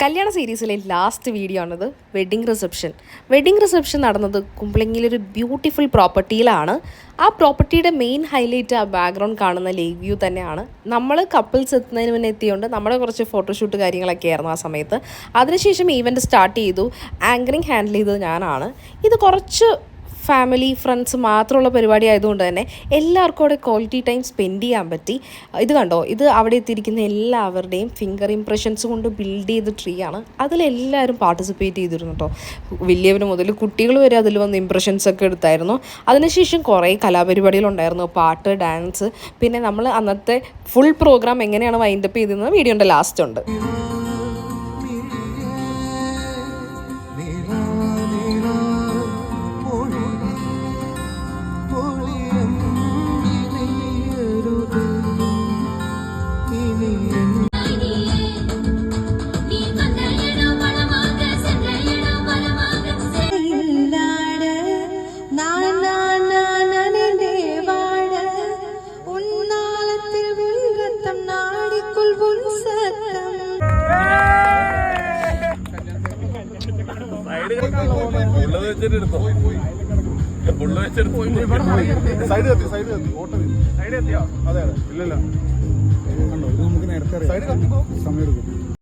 കല്യാണ സീരീസിലെ last video ആണിത്. വെഡ്ഡിംഗ് റിസപ്ഷൻ നടന്നത് കുമ്പളങ്ങിയിലൊരു ബ്യൂട്ടിഫുൾ പ്രോപ്പർട്ടിയിലാണ്. ആ പ്രോപ്പർട്ടിയുടെ മെയിൻ ഹൈലൈറ്റ് ആ ബാക്ക്ഗ്രൗണ്ട് കാണുന്ന ലേക്ക് വ്യൂ തന്നെയാണ്. നമ്മൾ കപ്പിൾസ് എത്തുന്നതിന് മുന്നേ എത്തിയോണ്ട് നമ്മുടെ കുറച്ച് ഫോട്ടോഷൂട്ട് കാര്യങ്ങളൊക്കെ ആയിരുന്നു ആ സമയത്ത്. അതിനുശേഷം ഈവൻറ്റ് സ്റ്റാർട്ട് ചെയ്തു. ആങ്കറിങ് ഹാൻഡിൽ ചെയ്തത് ഞാനാണ്. ഇത് കുറച്ച് ഫാമിലി ഫ്രണ്ട്സ് മാത്രമുള്ള പരിപാടി ആയതുകൊണ്ട് തന്നെ എല്ലാവർക്കും അവിടെ ക്വാളിറ്റി ടൈം സ്പെൻഡ് ചെയ്യാൻ പറ്റി. ഇത് കണ്ടോ, ഇത് അവിടെ എത്തിയിരിക്കുന്ന എല്ലാവരുടെയും ഫിംഗർ ഇംപ്രഷൻസ് കൊണ്ട് ബിൽഡ് ചെയ്ത ട്രീ ആണ്. അതിലെല്ലാവരും പാർട്ടിസിപ്പേറ്റ് ചെയ്തിരുന്നു കേട്ടോ. വലിയവർ മുതൽ കുട്ടികൾ വരെ അതിൽ വന്ന് ഇംപ്രഷൻസ് ഒക്കെ എടുത്തായിരുന്നു. അതിനുശേഷം കുറേ കലാപരിപാടികളുണ്ടായിരുന്നു, പാട്ട്, ഡാൻസ്. പിന്നെ നമ്മൾ അന്നത്തെ ഫുൾ പ്രോഗ്രാം എങ്ങനെയാണ് വൈൻഡപ്പ് ചെയ്തിരുന്നത് വീഡിയോൻ്റെ ലാസ്റ്റ് ഉണ്ട്. നമുക്ക് നേരത്തെ സമയം എടുക്കും.